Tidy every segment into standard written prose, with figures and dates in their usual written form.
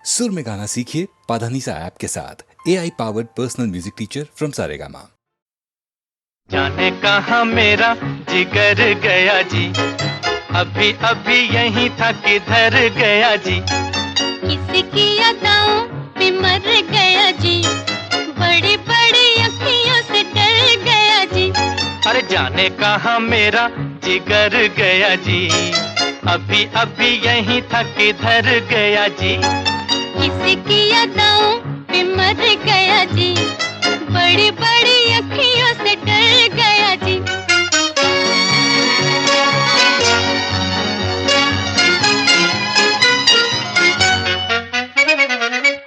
सुर में गाना सीखिए पाधानीसा ऐप के साथ। AI powered personal music teacher from Saregama. जाने कहाँ मेरा जिगर गया जी, अभी अभी यहीं था किधर गया जी। किसकी अदाओं पे मर गया जी, बड़ी बड़ी अखियों से डर गया जी। अरे जाने कहाँ मेरा जिगर गया जी, अभी अभी यहीं था किधर गया जी। किसकी अदाओं पे मर गया जी, बड़ी बड़ी अखियों से डर गया जी।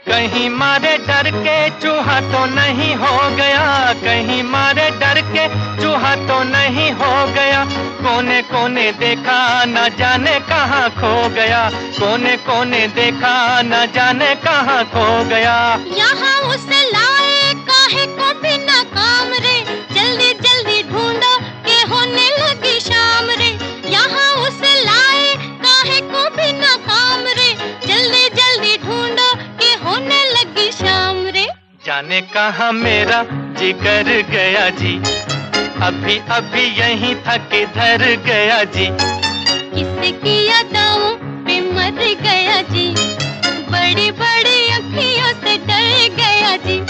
कहीं मारे डर के चूहा तो नहीं हो गया, कहीं मारे डर के चूहा तो नहीं हो गया। कोने कोने देखा न जाने कहाँ खो गया, कोने कोने देखा न जाने कहाँ खो गया। यहाँ उसे लाए काहे को बिना काम रे, जल्दी जल्दी ढूंढो के होने लगी शाम रे। यहाँ उसे लाए काहे को बिना काम रे, जल्दी जल्दी ढूंढो के होने लगी शाम रे। जाने कहाँ मेरा जिगर गया जी, अभी अभी यहीं था किधर गया जी। किसकी अदाओं पे मर गया जी, बड़ी बड़ी अखियों से डर गया जी।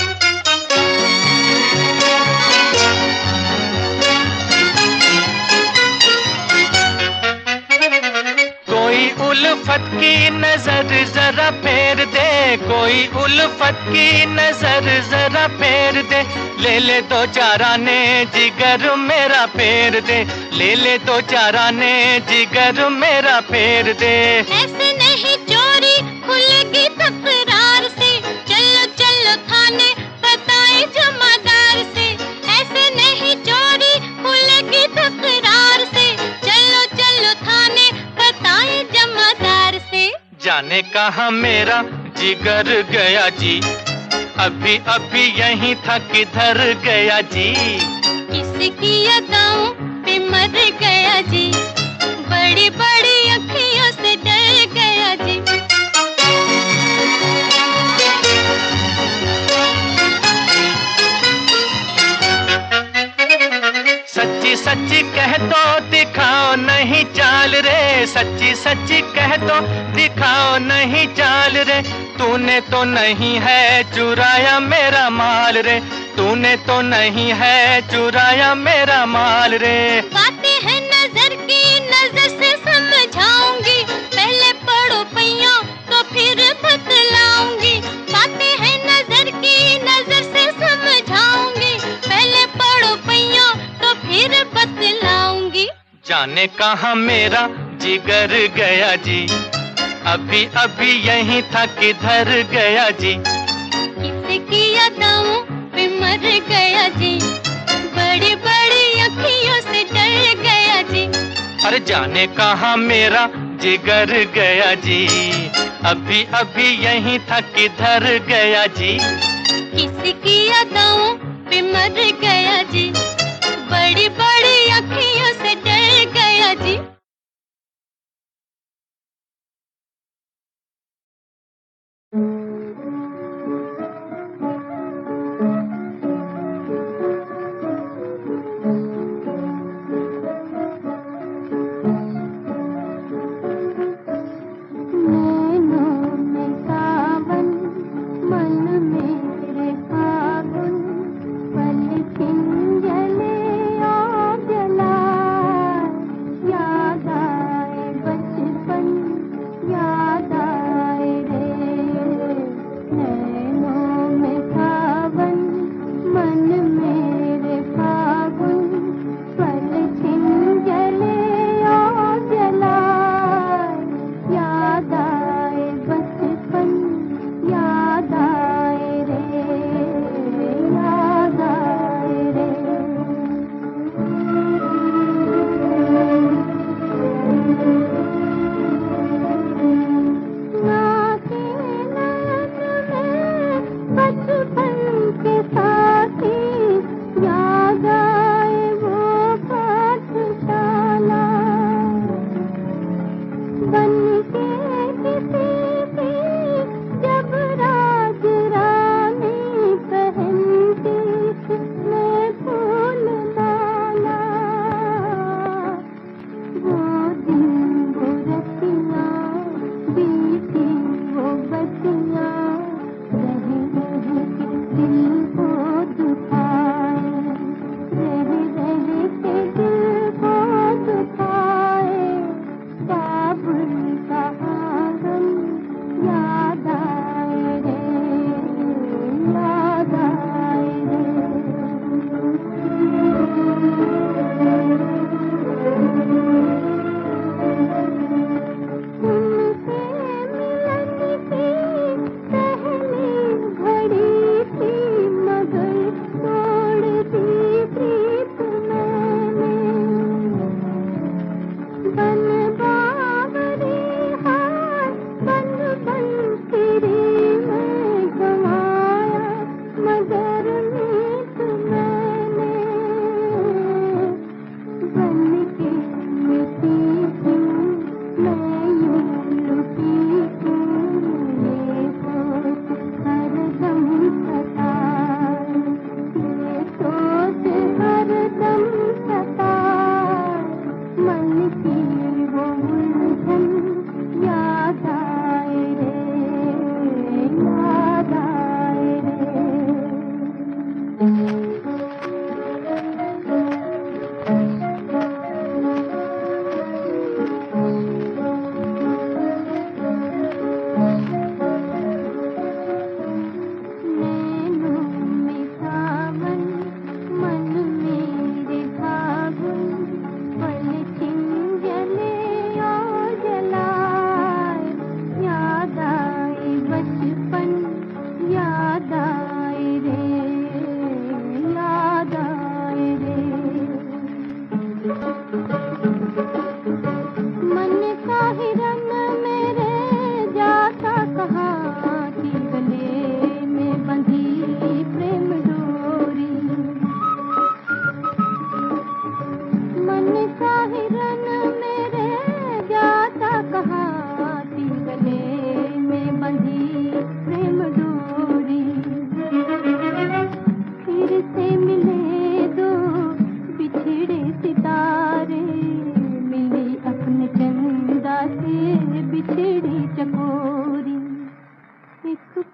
कोई उल्फत की नजर जरा फेर दे, कोई उल्फत की नजर जरा फेर दे। ले ले दो चार आने जिगर मेरा फेर दे, ले ले दो चार आने जिगर मेरा फेर दे। ऐसे नहीं चोरी खुलेगी तकरार से, चलो चलो थाने बताए जमादार से। ऐसे नहीं चोरी खुलेगी तकरार से, चलो चलो थाने बताए जमादार से। जाने कहाँ मेरा जिगर गया जी, अभी अभी यहीं था किधर गया जी। किसकी अदाओं पे मर गया जी, बड़ी बड़ी अखियों से डर गया जी। सच्ची सच्ची कह दो दिखाओ नहीं चाल रे, सच्ची सच्ची कह दो दिखाओ नहीं चाल रे। तूने तो नहीं है चुराया मेरा माल रे, तूने तो नहीं है चुराया मेरा माल रे। बातें हैं नजर की, नजर से समझाऊंगी, पहले पढ़ो पैया तो फिर बतलाऊंगी। बातें हैं नजर की, नजर से समझाऊंगी, पहले पढ़ो पैया तो फिर बतलाऊंगी। जाने कहाँ मेरा जिगर गया जी, अभी अभी यहीं था किधर गया जी। किसकी अदाओं पे मर गया जी, बड़ी बड़ी अखियों से डर गया जी। अरे जाने कहाँ मेरा जिगर गया जी, अभी अभी यहीं था किधर गया जी। किसकी अदाओं पे मर गया जी, बड़ी बड़ी अखियों से डर गया जी। जले आग जला, याद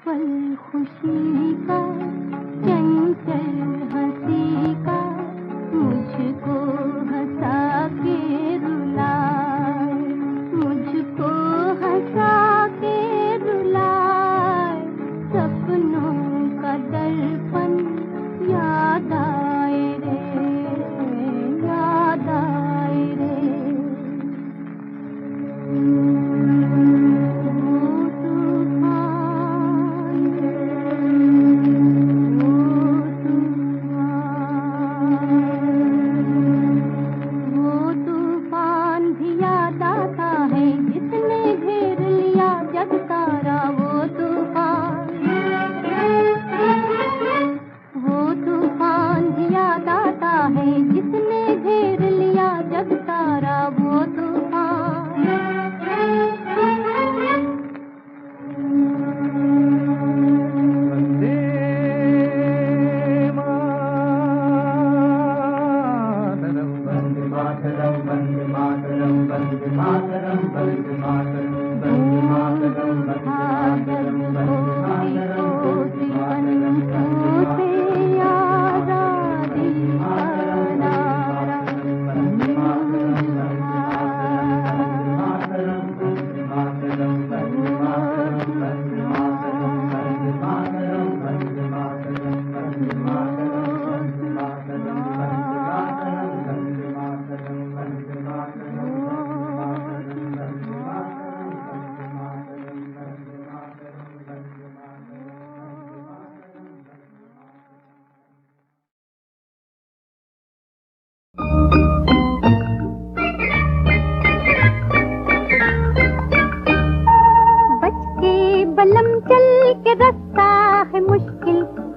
पल खुशी का चंचल हंसी का मुझको हंसा के रुलाए, मुझको हंसा के रुलाए, सपनों का दर्पण याद आए रे, याद आए रे।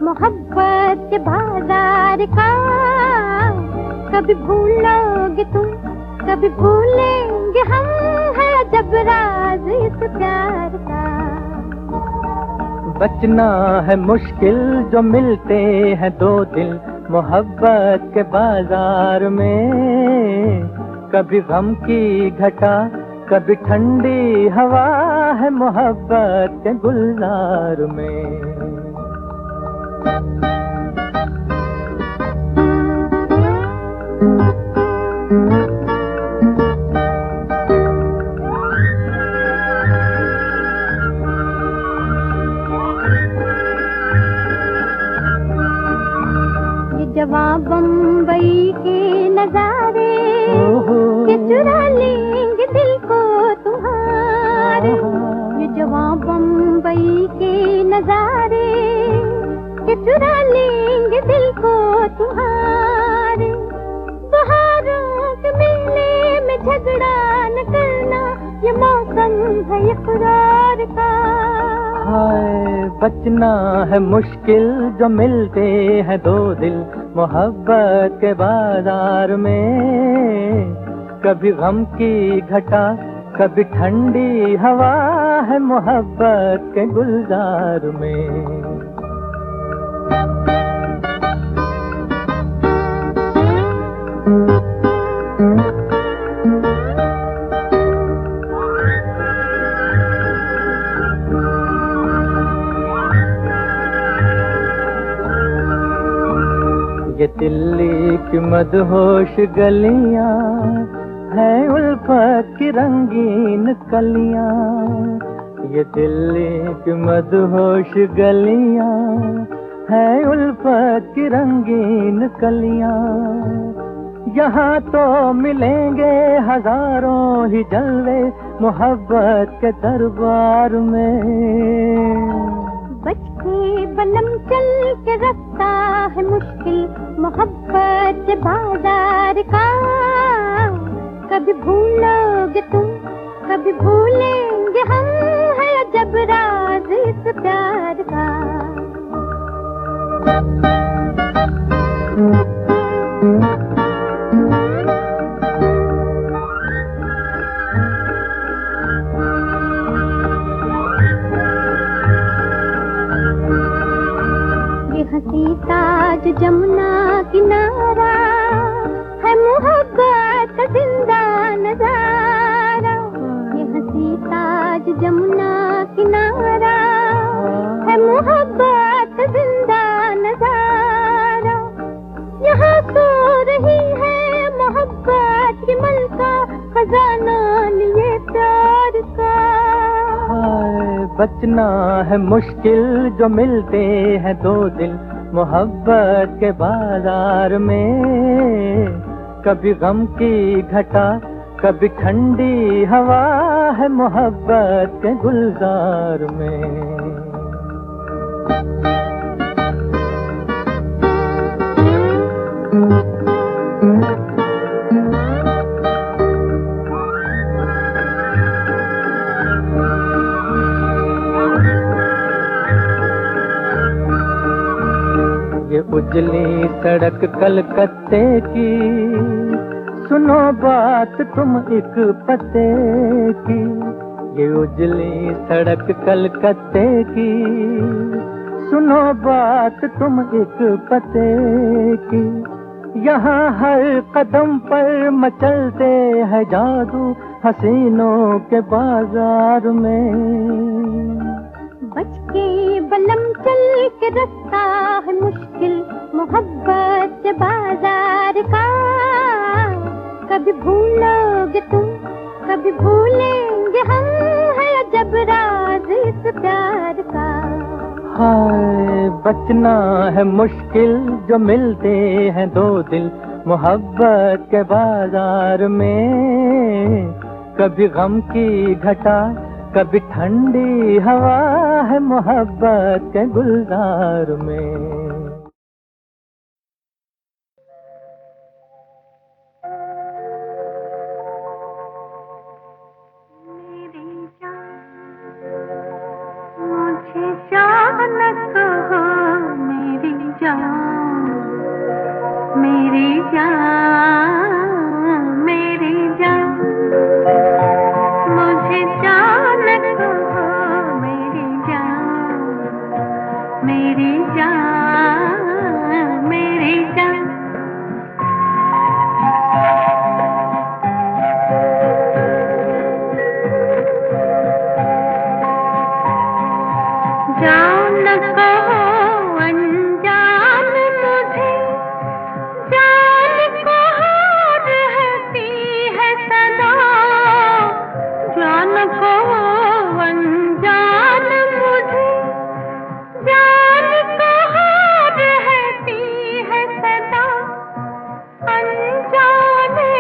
मोहब्बत के बाजार का कभी भूलोगे तुम, कभी भूलेंगे हम, है जब राज इस प्यार का। बचना है मुश्किल जो मिलते हैं दो दिल मोहब्बत के बाजार में। कभी गम की घटा कभी ठंडी हवा है मोहब्बत के गुलजार में। ये जवां बम्बई के नजारे के चुरा लेंगे दिल को तुम्हारे। ये जवां बम्बई के नजारे के चुरा लेंगे दिल को तुम्हारे। बहारों के मेले में झगड़ा न करना, ये मौसम है इकरार का। हाय बचना है मुश्किल जो मिलते हैं दो दिल मोहब्बत के बाजार में। कभी गम की घटा कभी ठंडी हवा है मोहब्बत के गुलजार में। ये दिल्ली की मदहोश गलियां है उल्फत की रंगीन कलियां। ये दिल्ली की मदहोश गलियां है उल्फत की रंगीन कलियां। यहाँ तो मिलेंगे हजारों ही जलवे मोहब्बत के दरबार में। बच के बलम चल के रास्ता है मुश्किल मोहब्बत के बाजार का। कभी भूलोगे तुम, कभी भूलेंगे हम, है जब राज इस प्यार का। हंसी ताज जमुना किनारा है मोहब्बत का जिंदा नजारा। ये हंसी ताज जमुना किनारा है बचना है मुश्किल जो मिलते हैं दो दिल मोहब्बत के बाजार में। कभी गम की घटा कभी ठंडी हवा है मोहब्बत के गुलजार में। ये उजली सड़क कलकत्ते की, सुनो बात तुम एक पते की। ये उजली सड़क कलकत्ते की, सुनो बात तुम एक पते की। यहाँ हर कदम पर मचलते हैं जादू हसीनों के बाजार में। बच के बलम चल के रास्ता है मुश्किल मोहब्बत के बाजार का। कभी भूलोगे तुम कभी भूलेंगे हम, है अजब राज इस प्यार का। हाय बचना है मुश्किल जो मिलते हैं दो दिल मोहब्बत के बाजार में। कभी गम की घटा कभी ठंडी हवा है मोहब्बत के गुलजार में। मुझे जान कहो मेरी जान, मेरी जान, मेरी जान। मुझे जान कहो मेरी जान, मेरी जान, मेरी जान। जान कहो अनजान मुझे, जान कहो रहती है सदा। जान कहो अनजान मुझे, जान कहो रहती है सदा। अनजाने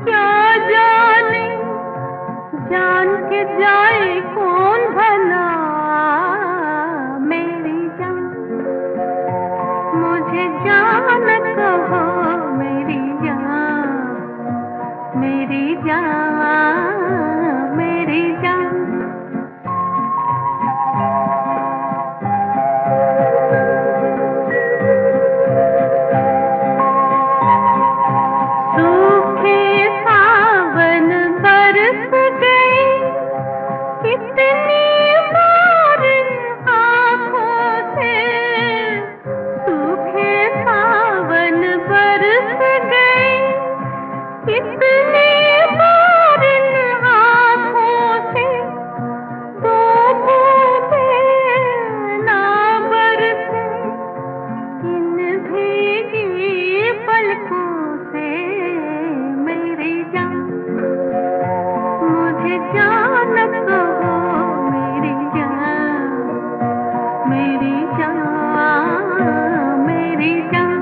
क्या जाने, जान के जाए कौन भला। मुझे जान कहो मेरी जान, मेरी जान, मेरी जान। सूखे सावन बरस गए कितनी बार आँखों से। सूखे सावन बरस गए कितने बार आँखों से। दो बूंदें ना बरसे इन भीगी पलकों से। मेरी जान मुझे जान कहो मेरी जान, मेरी जान, मेरी जान।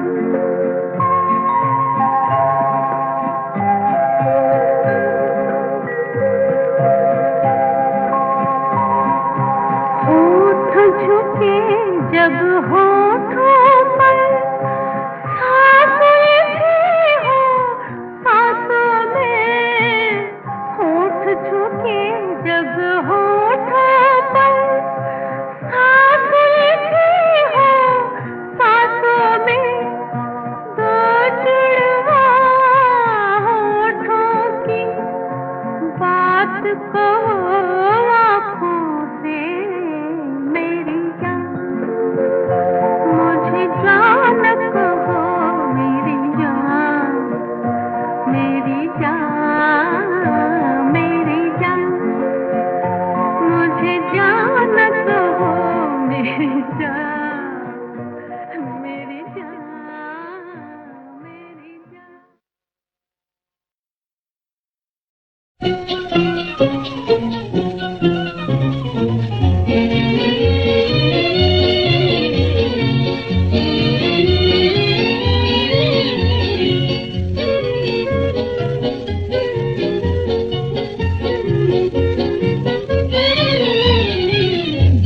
होठ झुके जब होठों पर, सांसें भी हो सांसों में। होठ झुके जब होठों पर, सांसें भी हो सांसों में। दो जुड़वा होठों की बात कहो आँखों से। मेरी जान मुझे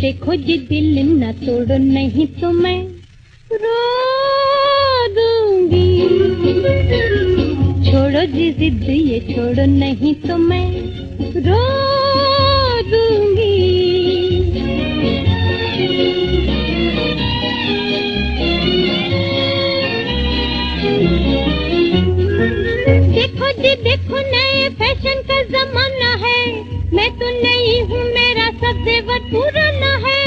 देखो जी दिल न तोड़ो नहीं तो मैं रो दूंगी। छोड़ो जी जिद ये छोड़ो नहीं तो मैं रो दूंगी। देखो जी देखो नए फैशन का जमाना है, मैं तो नई हूँ मेरा सब जेवर पुराना है।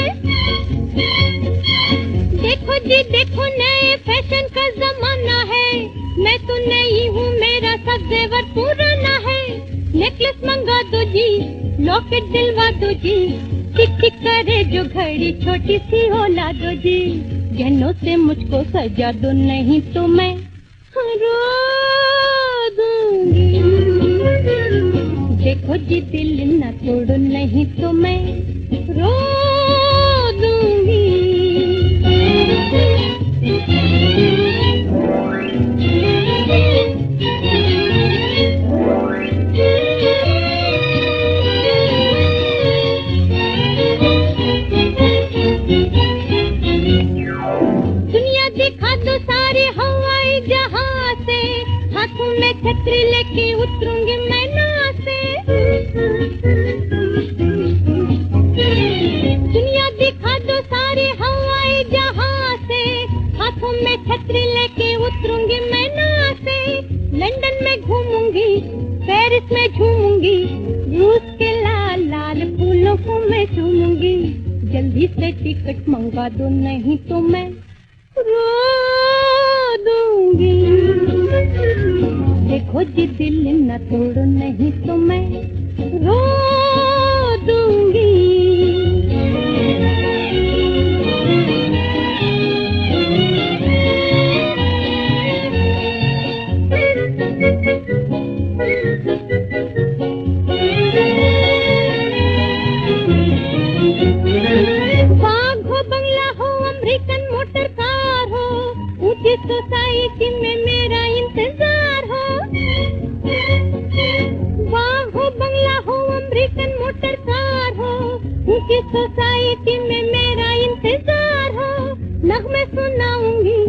देखो जी देखो नए फैशन का जमाना है, मैं तो नई हूँ मेरा सब जेवर पुराना है। नेकलेस मंगा दो जी, लॉकेट दिलवा दो जी, टिक टिक करे जो घड़ी छोटी सी हो ला दो जी। गहनों से मुझको सजा दो नहीं तो मैं रो दूंगी। देखो जी दिल न तोड़ो नहीं तो मैं रो दूंगी। दुनिया दिखा दो सारे हवाई जहाज से, हाथों में छतरी लेके उतरूंगी मैं ना से। दुनिया दिखा दो सारे हवाई जहाज से, हाथों में छतरी लेके उतरूंगी मैं ना से। लंदन में घूमूंगी, पेरिस में झूमूंगी, रूस के लाल लाल फूलों को मैं चूमूंगी। जल्दी से टिकट मंगवा दो नहीं तो मैं रो दूंगी। देखो जी दिल न तोड़ो नहीं तो मैं रो दूंगी। बाग हो बंगला हो अमेरिकन मोटर कार हो, ऊंची सोसाइटी में मेरा इंतजार हो। बाग हो बंगला हो अमेरिकन मोटर कार हो, ऊंची सोसाइटी में मेरा इंतजार हो। नगमे सुनाऊंगी,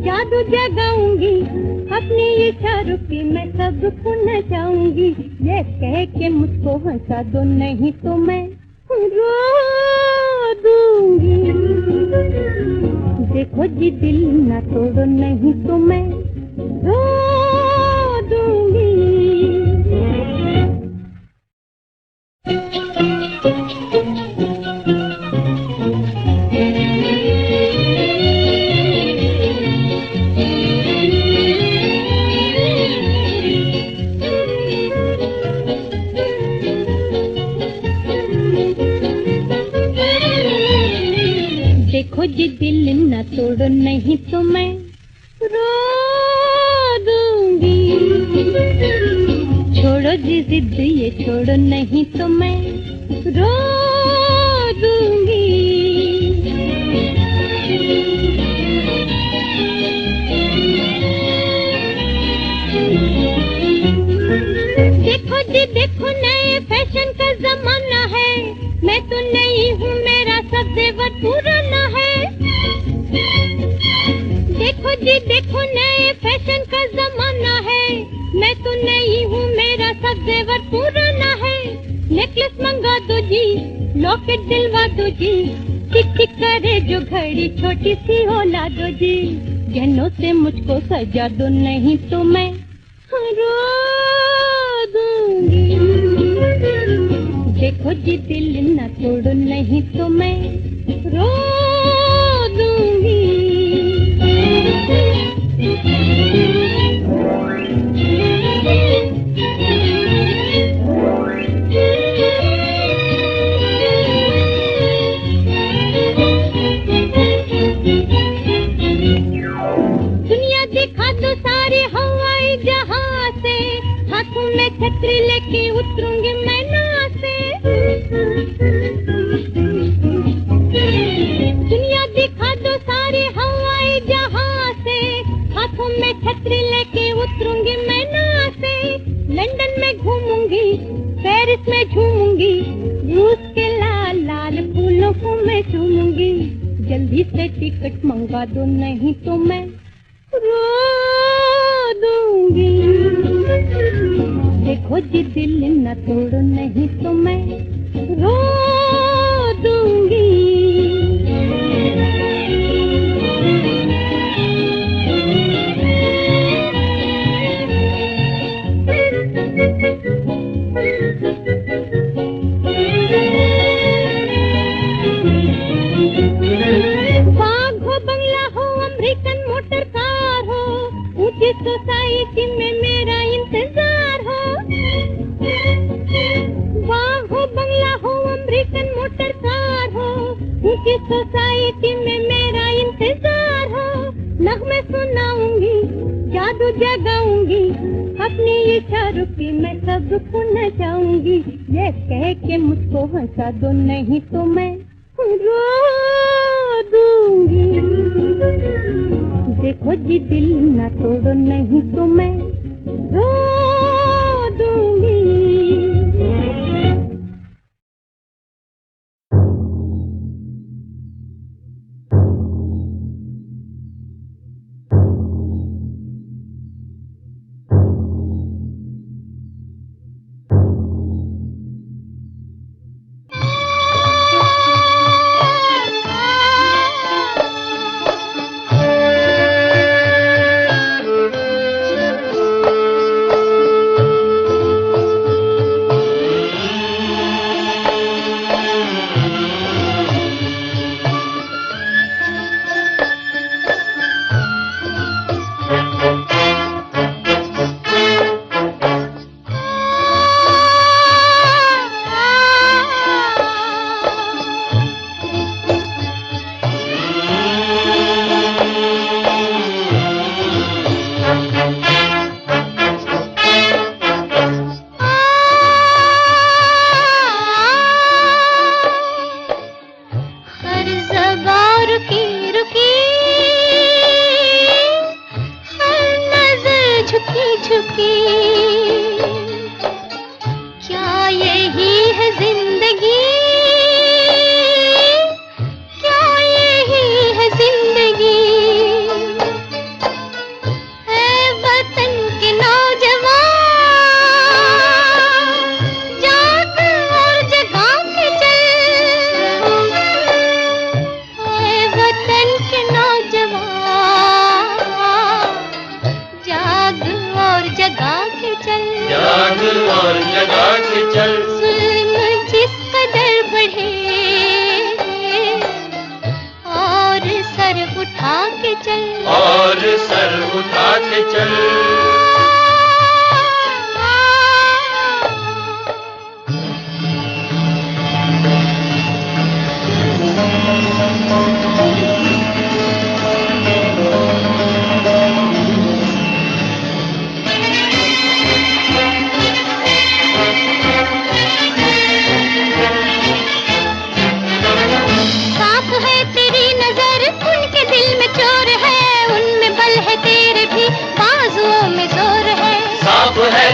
जादू जगाऊंगी, अपनी इशारों की मैं सबको नचाऊंगी। ये कह के मुझको हंसा दो नहीं तो मैं रो दूंगी। देखो जी दिल न तोड़ो नहीं तो मैं रो दूंगी। देखो जी दिल न तोड़ो नहीं तो मैं रो दूंगी। छोड़ो जी जिद ये छोड़ो नहीं तो मैं रो दूंगी। देखो जी देखो नए फैशन का जमाना है, मैं तो नई हूँ मेरा सब जेवर पुराना है। देखो जी देखो नए फैशन का जमाना है, मैं तो नई हूँ मेरा सब जेवर पुराना है। नेकलेस मंगा दो जी, लॉकेट दिलवा दो जी, टिक टिक करे जो घड़ी छोटी सी हो ला दो जी। गहनों से मुझको सजा दो नहीं तो मैं रो दूंगी। देखो जी दिल न तोड़ो नहीं तो मैं रो दूंगी। दुनिया दिखा दो सारे हवाई जहाज से, हाथों में छतरी लेके उतरूंगी मैं ना से। आंखों में चूमूंगी, जल्दी से टिकट मंगा दो नहीं तो मैं रो दूंगी। देखो जी दिल न तोड़ो नहीं तो मैं रो दूंगी। बाग हो, बंगला हो, अमेरिकन मोटर कार हो, ऊंची सोसाइटी में मेरा इंतजार हो। बाग हो, बंगला हो, अमेरिकन मोटर कार हो, ऊंची सोसाइटी में मेरा इंतजार हो। नगमे सुनाऊंगी, जादू जगाऊंगी, अपनी इशारों की मैं सबको नचाऊंगी। ये कह के मुझको हंसा दो नहीं तो मैं रो दूंगी। देखो जी दिल न तोड़ो नहीं तो मैं रो दूंगी।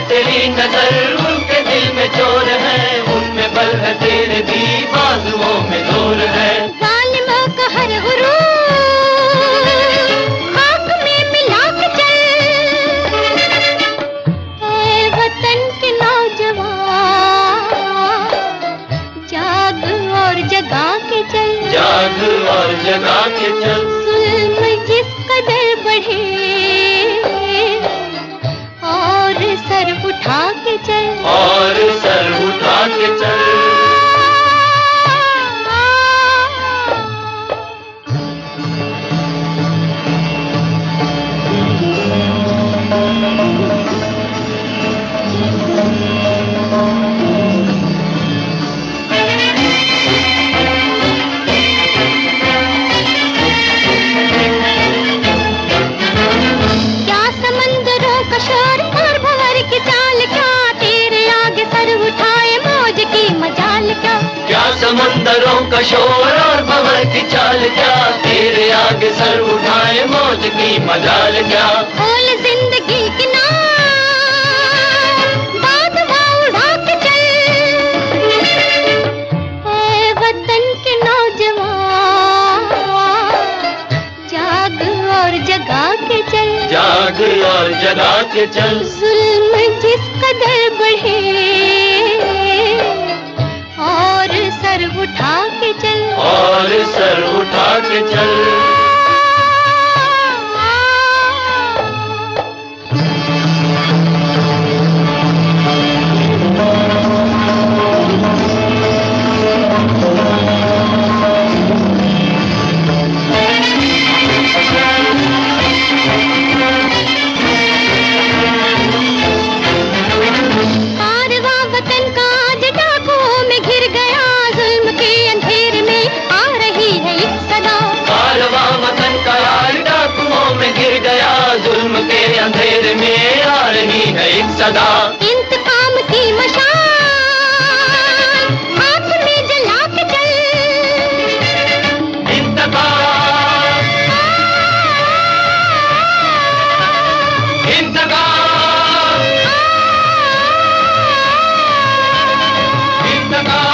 तेरी नजर उनके दिल में चोर है, उनमें बल है तेरे भी बाजुओं में जोर है। जालिमों का हर गुरूर खाक में मिला के चल, ऐ वतन के नौजवान जाग और जगा के चल, जाग और जगा के चल। जुल्म जिस कदर बढ़े सर उठा के चल, और सर उठा के चल। क्या समंदरों का शोर और भंवर की चाल, क्या तेरे आगे सर उठाए मौज की मजाल, क्या समंदरों का शोर और भंवर की चाल, क्या तेरे आगे सर उठाए मौज की मजाल, क्या खोल जिंदगी की नाव बादशाह उड़ा के चल, ऐ वतन के नौजवान आग और जगा के चल। जुल्म जिस कदर बढ़े और सर उठा के चल, और सर उठा के चल। अंधेरे में आ रही है एक सदा, इंतकाम की मशाल हाथ में जला के चल। इंतकाम, इंतकाम, इंतकाम।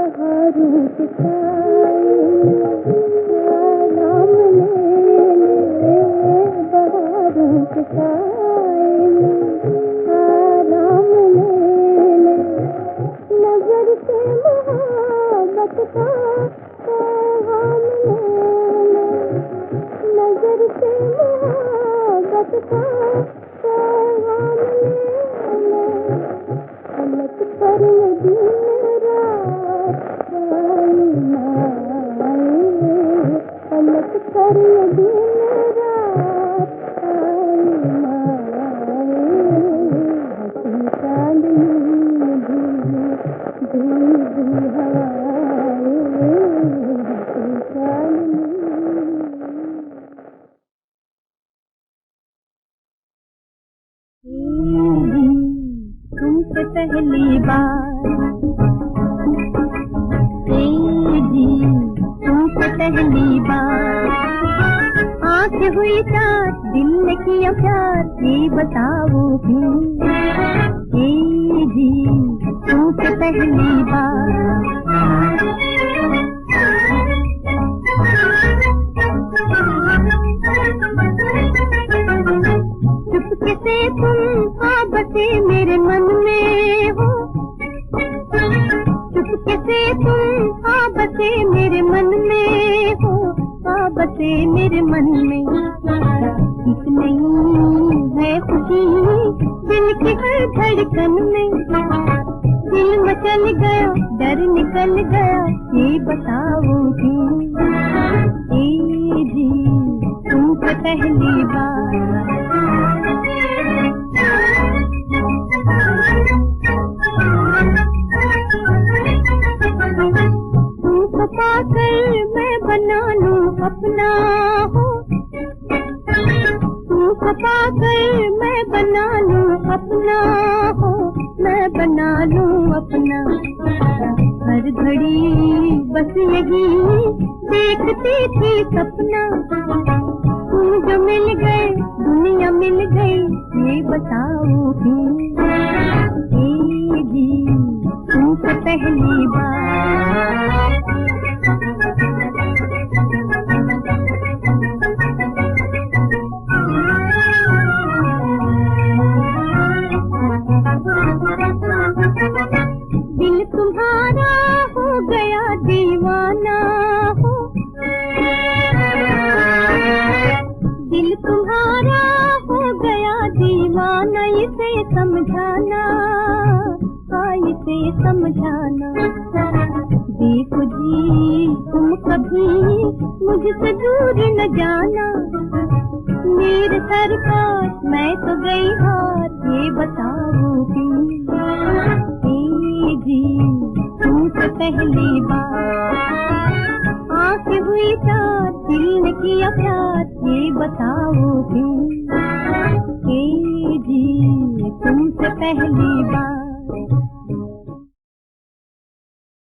बहारों के साए आराम ले बहारों के साए आराम ले नजर से मोहब्बत का पैगाम ले नजर से मोहब्बत का पैगाम ले पलक पर ये दिन रात आए ना आए पलक पर ये दिन रात आए ना आए हंसी चांदनी धीमी हवाएं हंसी चांदनी तुमसे पहली बार जी तुमसे पहली बार आँख हुई चार दिल ने किया प्यार ये बताओ क्यों जी तुमसे पहली बार चुपके से तुम आ बसे मेरे मन में हो चुपके से तुम आ बसे मेरे मन में हो आ बसे मेरे मन में एक नहीं है खुशी दिल की हर धड़कन में दिल मचल गया डर निकल गया ये बताओ क्यों जी तुमसे पहली बार तुमको पाकर मैं बना लूं अपना हो तुमको पाकर मैं बना लूं अपना हो मैं बना लूं अपना हर घड़ी बस यही देखती थी सपना तुम जो मिल गए दुनिया मिल गई ये बताओ क्यों जी तुमसे पहली बार दिल तुम्हारा हो गया दीवाना हो दिल तुम्हारा हो गया दीवाना इसे समझाना इसे समझाना देखो जी तुम कभी मुझसे दूर न जाना मेरे सर पर मैं तो गई हाथ ये बताओ क्यों जी तुमसे पहली बार आँख हुई चार दिल ने किया प्यार ये बताओ क्यों जी तुमसे पहली बार